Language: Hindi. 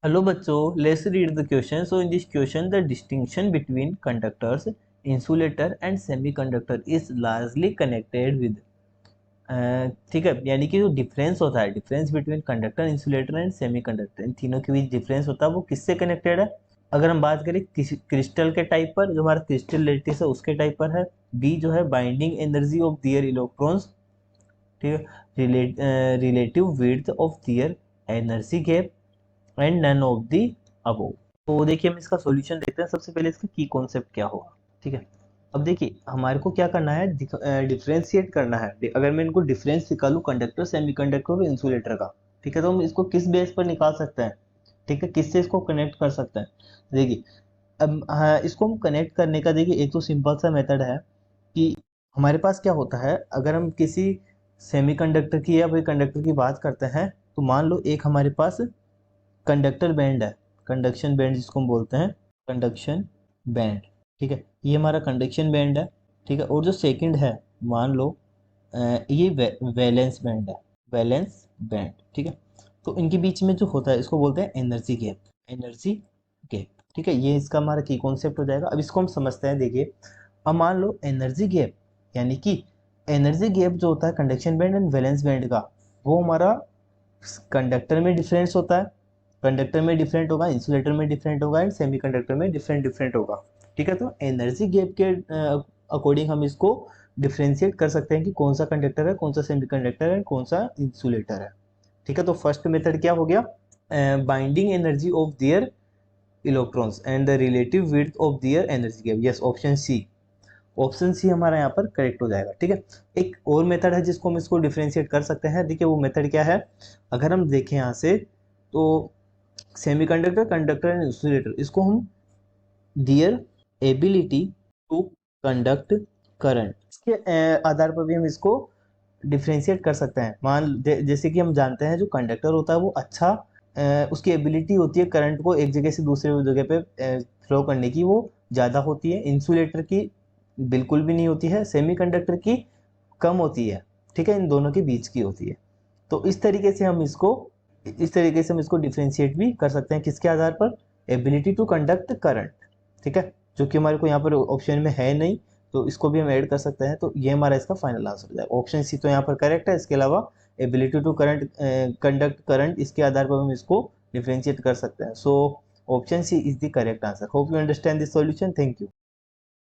Hello बच्चों, let's read the question. So in this question, the distinction between conductors, insulator and semiconductor is largely connected with ठीक है, यानी कि जो डिफरेंस होता है, difference between conductor, insulator and semiconductor, इन तीनों के बीच डिफरेंस होता है, वो किससे कनेक्टेड है? अगर हम बात करें क्रिस्टल के टाइप पर, जो हमारा क्रिस्टल लेटिस है उसके टाइप पर है। बी जो है binding energy of their electrons, ठीक है, relative width of their energy gap and none of the above. तो देखिए हम इसका सॉल्यूशन देखते हैं। सबसे पहले इसका की कॉन्सेप्ट क्या होगा, ठीक है। अब देखिए हमारे को क्या करना है, डिफरेंशिएट करना है। अगर मैं इनको डिफरेंस निकालूं कंडक्टर, सेमीकंडक्टर और इंसुलेटर का, ठीक है, तो हम इसको किस बेस पर निकाल सकते हैं, ठीक है, किससे इसको कनेक्ट कर सकते हैं। देखिए अब हाँ, इसको हम कनेक्ट करने का देखिए एक तो सिंपल सा मेथड है कि हमारे पास क्या होता है, अगर हम किसी सेमीकंडक्टर की या फिर कंडक्टर की बात करते हैं, तो मान लो एक हमारे पास कंडक्टर बैंड है, कंडक्शन बैंड जिसको हम बोलते हैं कंडक्शन बैंड, ठीक है, ये हमारा कंडक्शन बैंड है, ठीक है। और जो सेकंड है, मान लो ये वैलेंस बैंड है, वैलेंस बैंड, ठीक है। तो इनके बीच में जो होता है इसको बोलते हैं एनर्जी गैप, एनर्जी गैप, ठीक है। ये इसका हमारा की कॉन्सेप्ट हो जाएगा। अब इसको हम समझते हैं। देखिए अब मान लो एनर्जी गैप, यानी कि एनर्जी गैप जो होता है conduction band and valence band का, वो हमारा कंडक्टर में डिफरेंस होता है, कंडक्टर में डिफरेंट होगा, इंसुलेटर में डिफरेंट होगा एंड सेमीकंडक्टर में डिफरेंट डिफरेंट होगा, ठीक है। तो एनर्जी गैप के अकॉर्डिंग हम इसको डिफरेंशिएट कर सकते हैं कि कौन सा कंडक्टर है, कौन सा सेमीकंडक्टर है, कौन सा इंसुलेटर है, ठीक है। तो फर्स्ट मेथड क्या हो गया, binding energy of their electrons and the relative width of their energy gap, yes option C, option C हमारा यहाँ पर करेक्ट हो जाएगा, ठीक है। एक और मेथड है जिसको हम इसको डिफरेंशिएट कर सकते हैं। देखिए वो मेथड क्या है, अगर हम देखें यहाँ से, तो सेमीकंडक्टर, कंडक्टर एंड इंसुलेटर, इसको हम दियर एबिलिटी टू कंडक्ट करंट, इसके आधार पर भी हम इसको डिफ्रेंशिएट कर सकते हैं। जैसे कि हम जानते हैं जो कंडक्टर होता है वो अच्छा उसकी एबिलिटी होती है करंट को एक जगह से दूसरे जगह पे फ्लो करने की, वो ज़्यादा होती है। इंसुलेटर की बिल्कुल भी नहीं होती है, सेमीकंडक्टर की कम होती है, ठीक है, इन दोनों के बीच की होती है। तो इस तरीके से हम इसको डिफ्रेंशिएट भी कर सकते हैं, किसके आधार पर, एबिलिटी टू कंडक्ट करंट, ठीक है, जो कि हमारे को यहाँ पर ऑप्शन में है नहीं, तो इसको भी हम ऐड कर सकते हैं। तो ये हमारा इसका फाइनल आंसर हो जाएगा। ऑप्शन सी तो यहाँ पर करेक्ट है। इसके अलावा ability to current, conduct current, इसके आधार पर हम इसको डिफ्रेंशिएट कर सकते हैं। So option C is the correct answer. Hope you understand this solution. Thank you.